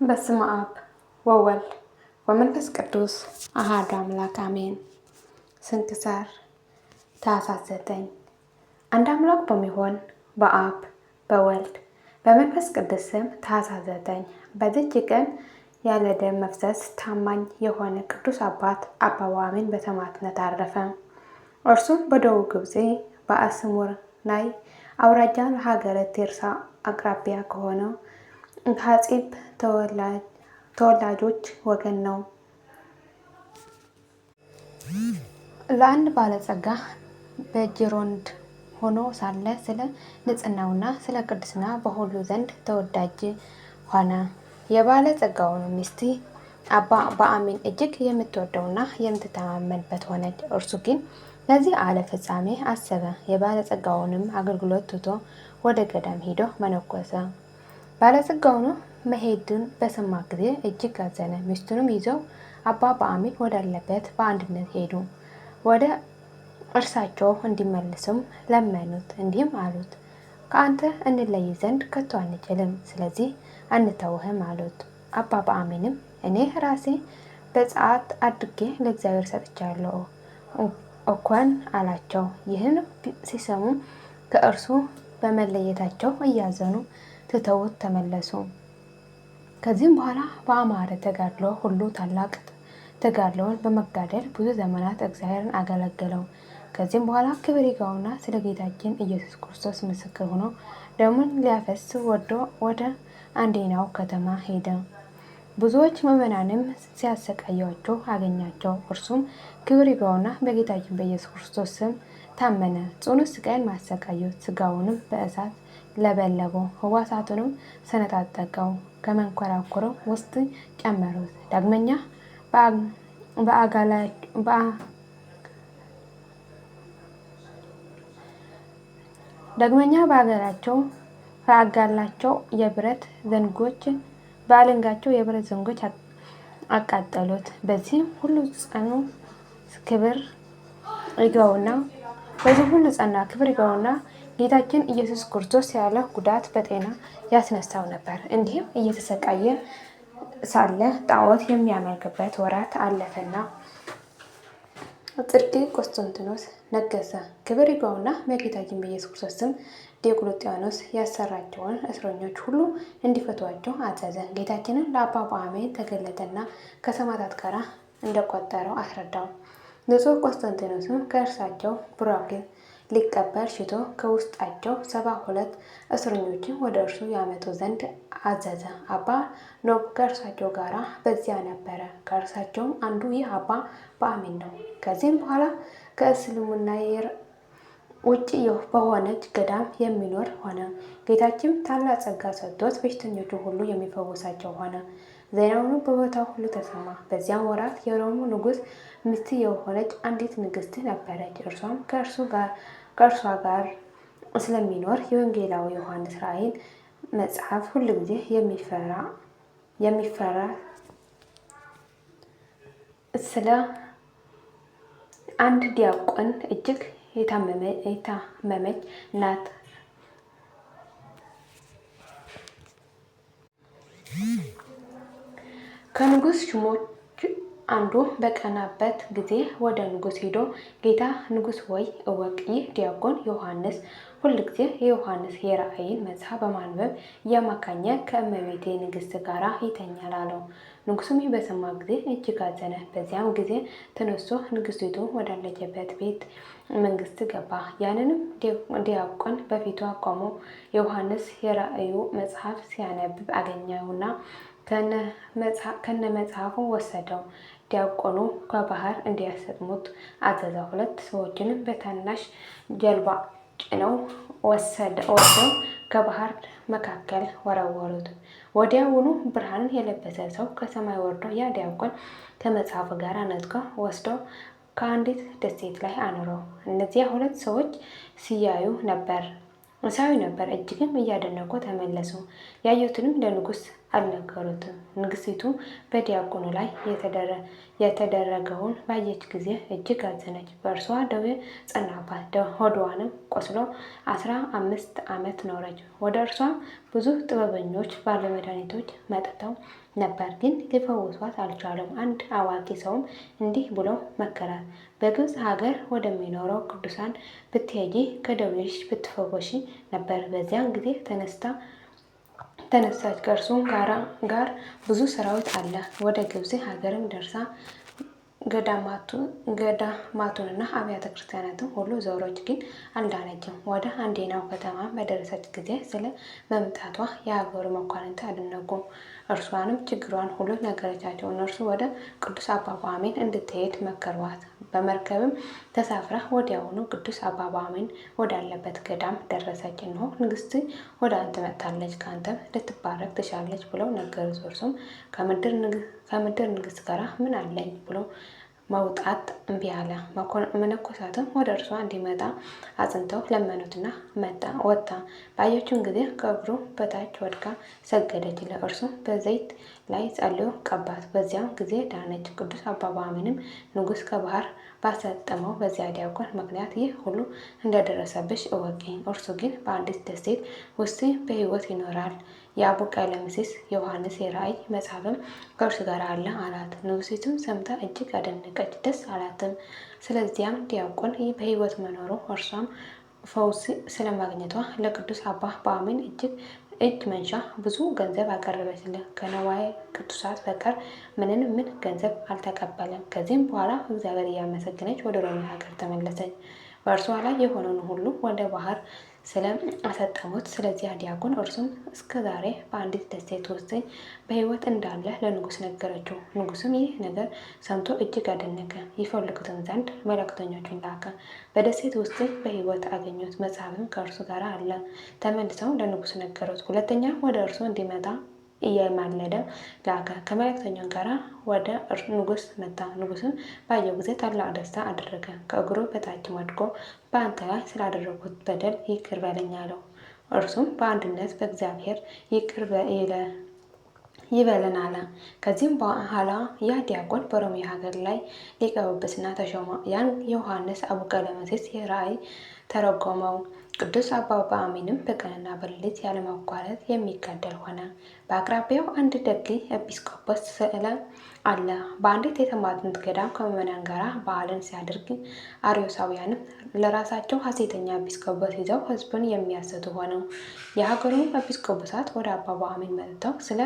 በስመ አብ ወወልድ ወመንፈስ ቅዱስ አሐዱ አምላክ አሜን። ስንክሳር ታኅሳስ 9 አንድ አምላክ በሚሆን በአብ በወልድ በመንፈስ ቅዱስ ስም ታኅሳስ 9 በዚች ቀን ያለ ደም መፍሰስ ታማኝ የሆነ ቅዱስ አባት አባ በአሜን በሰማዕትነት አረፈ። እርሱም በደቡብ ግብፅ በአስሙርናይ አውራጃ ለሀገረ ቴርሳ አቅራቢያ ከሆነው ከአጺብ ተወላጆች ወገን ነው። ለአንድ ባለጸጋ በጅሮንድ ሆኖ ሳለ ስለ ንጽሕናውና ስለ ቅድስና በሁሉ ዘንድ ተወዳጅ ሆነ። የባለጸጋውን ሚስት አባ በአሜን እጅግ የምትወደውና የምትተማመንበት ሆነች። እርሱ ግን ለዚህ ዓለም ፍጻሜ አሰበ። የባለጸጋውንም አገልግሎት ትቶ ወደ ገዳም ሄዶ መነኮሰ። ባለጸጋውኑ መሄዱን በሰማ ጊዜ እጅግ አዘነ። ሚስቱንም ይዘው አባ በአሜን ወዳለበት በአንድነት ሄዱ። ወደ እርሳቸው እንዲመልሱም ለመኑት። እንዲህም አሉት፣ ከአንተ እንለይ ዘንድ ከቶ አንችልም፣ ስለዚህ አንተውህም አሉት። አባ በአሜንም እኔ ራሴ በጸዓት አድርጌ ለእግዚአብሔር ሰጥቻለሁ እኮን አላቸው። ይህን ሲሰሙ ከእርሱ በመለየታቸው እያዘኑ ትተውት ተመለሱ። ከዚህም በኋላ በአማረ ተጋድሎ ሁሉ ታላቅ ተጋድሎውን በመጋደል ብዙ ዘመናት እግዚአብሔርን አገለገለው። ከዚህም በኋላ ክብር ይግባውና ስለ ጌታችን ኢየሱስ ክርስቶስ ምስክር ሆኖ ደሙን ሊያፈስ ወዶ ወደ አንደኛው ከተማ ሄደ። ብዙዎች ምዕመናንም ሲያሰቃያቸው አገኛቸው። እርሱም ክብር ይግባውና በጌታችን በኢየሱስ ክርስቶስ ስም ታመነ። ጽኑ ስቃይን ማሰቃዩት፣ ስጋውንም በእሳት ለበለበው፣ ሕዋሳቱንም ሰነጣጠቀው፣ ከመንኮራኩረው ውስጥ ጨመሩት። ዳግመኛ በአጋላቸው የብረት ዘንጎች አቃጠሉት። በዚህም ሁሉ ጸና ክብር ይግባውና ጌታችን ኢየሱስ ክርስቶስ ያለ ጉዳት በጤና ያስነሳው ነበር። እንዲህም እየተሰቃየ ሳለ ጣዖት የሚያመልክበት ወራት አለፈና ጽድቅ ቆስጠንጢኖስ ነገሰ። ክብር ይግባውና በጌታችን በኢየሱስ ክርስቶስ ስም ዲዮቅልጥያኖስ ያሰራቸውን እስረኞች ሁሉ እንዲፈቷቸው አዘዘ። ጌታችንን ለአባ በአሜን ተገለጠና ከሰማዕታት ጋር እንደቆጠረው አስረዳው። ንጹሕ ቆስጠንጢኖስም ከእርሳቸው ቡራኬ ሊቀበል ሽቶ ከውስጣቸው 72 እስረኞችን ወደ እርሱ ያመጡ ዘንድ አዘዘ። አባ ኖብ ከእርሳቸው ጋር በዚያ ነበረ። ከእርሳቸውም አንዱ ይህ አባ በአሜን ነው። ከዚህም በኋላ ከእስልምና ውጭ በሆነች ገዳም የሚኖር ሆነ። ጌታችን ታላቅ ጸጋ ሰጥቶት በሽተኞቹ ሁሉ የሚፈውሳቸው ሆነ። ዜናውንም በቦታው ሁሉ ተሰማ። በዚያም ወራት የሮሙ ንጉሥ ሚስት የሆነች አንዲት ንግሥት ነበረች። እርሷም ከእርሷ ጋር ስለሚኖር የወንጌላዊ ዮሐንስ ራእይ መጽሐፍ ሁልጊዜ የሚፈራ ስለ አንድ ዲያቆን እጅግ የታመመች ናት። ከንጉሥ ሹሞች አንዱ በቀናበት ጊዜ ወደ ንጉሥ ሄዶ ጌታ ንጉሥ ሆይ እወቅ፣ ይህ ዲያቆን ዮሐንስ ሁልጊዜ የዮሐንስ የራእይን መጽሐፍ በማንበብ እያማካኘ ከእመቤቴ ንግሥት ጋር ይተኛል አለው። ንጉሡም በሰማ ጊዜ እጅግ አዘነ። በዚያም ጊዜ ተነስቶ ንግሥቲቱ ወዳለችበት ቤተ መንግሥት ገባ። ያንንም ዲያቆን በፊቱ አቆሞ የዮሐንስ የራእዩ መጽሐፍ ሲያነብብ አገኘውና ከነ መጽሐፉ ወሰደው። ዲያቆኑ ከባህር እንዲያሰጥሙት አዘዘ። 2 ሰዎችንም በታናሽ ጀልባ ጭነው ወስደው ከባህር መካከል ወረወሩት። ወዲያውኑ ብርሃን የለበሰ ሰው ከሰማይ ወርዶ ያ ዲያቆን ከመጽሐፉ ጋር ነጥቆ ወስዶ ከአንዲት ደሴት ላይ አኖረው። እነዚያ 2 ሰዎች ሲያዩ ነበር። እጅግም እያደነቁ ተመለሱ። ያዩትንም ለንጉሥ አልነገሩትም። ንግስቲቱ በዲያቆኑ ላይ የተደረገውን ባየች ጊዜ እጅግ አዘነች። በእርሷ ደዌ ጸናባት፣ ሆዷንም ቆስሎ 15 ዓመት ኖረች። ወደ እርሷ ብዙ ጥበበኞች ባለመድኃኒቶች መጥተው ነበር፣ ግን ሊፈውሷት አልቻሉም። አንድ አዋቂ ሰውም እንዲህ ብሎ መከራት፣ በግብፅ ሀገር ወደሚኖረው ቅዱሳን ብትሄጂ ከደዌሽ ብትፈወሺ ነበር። በዚያን ጊዜ ተነሳች። ከእርሱም ጋር ብዙ ሰራዊት አለ። ወደ ግብፅ ሀገርም ደርሳ ገዳማቱንና አብያተ ክርስቲያናትን ሁሉ ዞረች፣ ግን አልዳነችም። ወደ አንደኛው ከተማ በደረሰች ጊዜ ስለ መምጣቷ የሀገሩ መኳንንት አደነቁ። እርሷንም ችግሯን ሁሉ ነገረቻቸው። እነርሱ ወደ ቅዱስ አባ ጳውሜን እንድትሄድ መከሯት። በመርከብም ተሳፍራ ወዲያውኑ ቅዱስ አባ ጳውሜን ወዳለበት ገዳም ደረሰች። እነሆ ንግስት ወደ አንተ መጥታለች፣ ከአንተም ልትባረክ ትሻለች ብለው ነገሩት። እርሱም ከምድር ንግስት ጋር ምን አለኝ ብሎ መውጣት እምቢ አለ። መነኮሳትም ወደ እርሷ እንዲመጣ አጽንተው ለመኑትና ወጣ። ባየችውን ጊዜ ከእግሩ በታች ወድቃ ሰገደች። ለእርሱም በዘይት ላይ ጸልዮ ቀባት። በዚያም ጊዜ ዳነች። ቅዱስ አባ ጳውሜንም ንጉሥ ከባህር ባሰጠመው በዚያ ዲያቆን ምክንያት ይህ ሁሉ እንደደረሰብሽ እወቂ። እርሱ ግን በአንዲት ደሴት ውስጥ በሕይወት ይኖራል። የአቡ ቀለምሲስ ዮሐንስ የራእይ መጽሐፍም ከእርሱ ጋር አለ አላት። ንጉሥቲቱም ሰምታ እጅግ አደነቀች፣ ደስ አላትም። ስለዚያም ዲያቆን በሕይወት መኖሩ እርሷም ፈውስ ስለማግኘቷ ለቅዱስ አባ ጳውሜን እጅ መንሻ ብዙ ገንዘብ አቀረበችለት። ከነዋየ ቅዱሳት በቀር ምን ገንዘብ አልተቀበለም። ከዚህም በኋላ እግዚአብሔር እያመሰገነች ወደ ሮሜ ሀገር ተመለሰች። በእርሷ ላይ የሆነውን ሁሉ ወደ ባህር አሰጠሙት። ስለዚያ ዲያቆን እርሱም እስከ ዛሬ በአንዲት ደሴት ውስጥ በሕይወት እንዳለ ለንጉሥ ነገረችው። ንጉሥም ይህ ነገር ሰምቶ እጅግ አደነቀ። ይፈልጉትም ዘንድ መልእክተኞችን ላከ። በደሴት ውስጥ በሕይወት አገኙት። መጽሐፍም ከእርሱ ጋር አለ። ተመልሰው ለንጉሥ ነገሩት። ሁለተኛ ወደ እርሱ እንዲመጣ እየማለደ ላከ። ከመልእክተኛው ጋር ወደ ንጉሥ መጣ። ንጉሥም ባየው ጊዜ ታላቅ ደስታ አደረገ። ከእግሩ በታች ወድቆ በአንተ ላይ ስላደረጉት በደል ይቅር በለኝ አለው። እርሱም በአንድነት በእግዚአብሔር ይቅር ይበለን አለ። ከዚህም በኋላ ያ ዲያቆን በሮሜ ሀገር ላይ ሊቀ ጵጵስና ተሾመ። ያን ዮሐንስ አቡ ቀለምሲስ የራእይ ተረጎመው። ቅዱስ አባ ጳውሜንም በቀንና በሌሊት ያለማቋረጥ የሚጋደል ሆነ። በአቅራቢያው አንድ ደግ ኤጲስቆጶስ ስዕለ አለ። በአንዲት የተማትንት ገዳም ከምዕመናን ጋር በዓልን ሲያደርግ አርዮሳውያንም ለራሳቸው ሐሰተኛ ኤጲስቆጶስ ይዘው ሕዝቡን የሚያስቱ ሆነው። የሀገሩ ኤጲስቆጶሳት ወደ አባ ጳውሜን መጥተው ስለ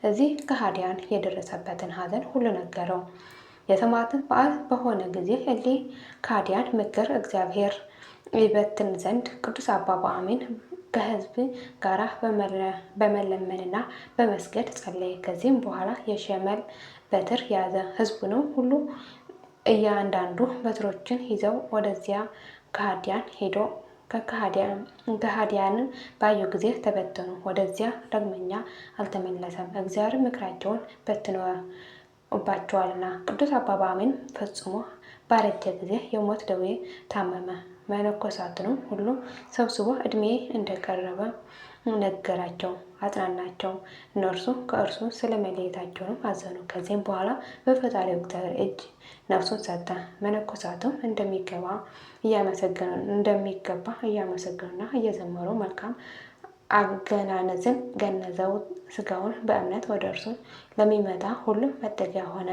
እዚህ ከሃዲያን የደረሰበትን ሐዘን ሁሉ ነገረው። የተማትንት በዓል በሆነ ጊዜ እሊህ ከሃዲያን ምክር እግዚአብሔር ይበትን ዘንድ ቅዱስ አባ ጳውሜን ከሕዝብ ጋር በመለመንና በመስገድ ጸለየ። ከዚህም በኋላ የሸመል በትር ያዘ። ሕዝቡንም ሁሉ እያንዳንዱ በትሮችን ይዘው ወደዚያ ከሃዲያን ሄዶ ከሃዲያንን ባዩ ጊዜ ተበተኑ። ወደዚያ ዳግመኛ አልተመለሰም። እግዚአብሔር ምክራቸውን በትኖባቸዋልና። ቅዱስ አባ ጳውሜን ፈጽሞ ባረጀ ጊዜ የሞት ደዌ ታመመ። መነኮሳትንም ሁሉ ሰብስቦ ዕድሜ እንደቀረበ ነገራቸው፣ አጽናናቸው። እነርሱ ከእርሱ ስለ መለየታቸውንም አዘኑ። ከዚህም በኋላ በፈጣሪው እግዚአብሔር እጅ ነፍሱን ሰጠ። መነኮሳቱም እንደሚገባ እያመሰገኑና እየዘመሩ መልካም አገናነዝን ገነዘው። ስጋውን በእምነት ወደ እርሱ ለሚመጣ ሁሉም መጠጊያ ሆነ።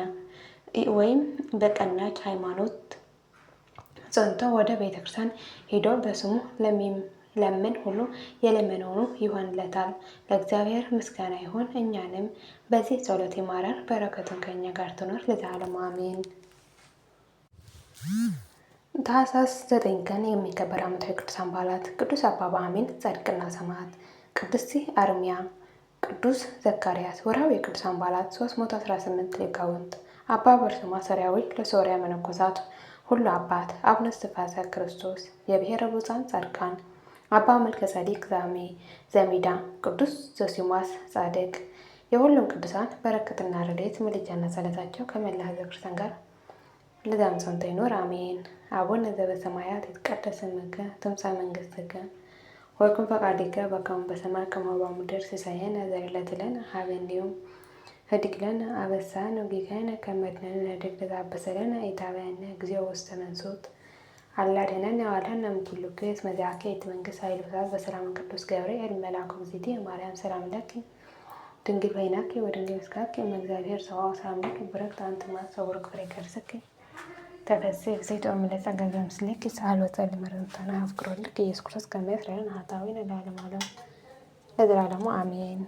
ወይም በቀናች ሃይማኖት ጸንቶ ወደ ቤተ ክርስቲያን ሄዶ በስሙ ለሚለምን ሁሉ የለመነውን ይሆንለታል። ለእግዚአብሔር ምስጋና ይሁን። እኛንም በዚህ ጸሎት ይማረን፣ በረከቱን ከእኛ ጋር ትኖር ለዘላለሙ አሜን። ታኅሳስ 9 ቀን የሚከበር ዓመታዊ ቅዱሳን በዓላት፦ ቅዱስ አባ ጳውሜን ጻድቅና ሰማዕት፣ ቅድስት አርምያ፣ ቅዱስ ዘካርያስ። ወርኃዊ የቅዱሳን በዓላት 318 ሊቃውንት። አባ በርሱማ ሶርያዊ ለሶርያ መነኮሳት ሁሉ አባት፣ አቡነ እስትንፋሰ ክርስቶስ የብሔረ ብፁዓን ጻድቃን፣ አባ መልከ-ጼዴቅ ዘሚዳ፣ ቅዱስ ዞሲማስ ጻድቅ። የሁሉም ቅዱሳን በረከትና ረድኤት ምልጃና ጸሎታቸው ከመላ ሕዝበ ክርስቲያን ጋር ለዘላለሙ ጸንቶ ይኑር አሜን። አቡነ ዘበሰማያት ይትቀደስ ስምከ ትምጻእ መንግሥትከ ወይኩን ፈቃድከ በከመ በሰማይ ከማሁ በምድር ሲሳየነ ዘለለዕለትነ ሀበነ ዮም ህድግ ለነ አበሳነ ወጌጋየነ ከመ ንሕነኒ ንህድግ ለዘአበሰለነ ኢታብአነ እግዚኦ ውስተ መንሱት አላ አድኅነነ ወአድኅነነ እምኩሉ ክስ መዚአከ ይእቲ መንግሥት ኃይል ወስብሐት በሰላም ቅዱስ ገብርኤል መልአኩ እግዝእትየ ማርያም ሰላም ለኪ ድንግል በይናኪ ወድንግል በሥጋኪ እመ እግዚአብሔር ጸባኦት ሰላም ለኪ ቡርክት አንቲ እምአንስት ወቡሩክ ፍሬ ከርሥኪ ተፈሥሒ ፍሥሕት ወምልዕተ ጸጋ ዘእምስሌኪ ጸአል ወጸልም መርኅታነ ፍቅር ወልድኪ ኢየሱስ ክርስቶስ ከመ ይስረይ ኃጣውኢነ ለዓለመ ዓለም ለዘላለሙ አሜን።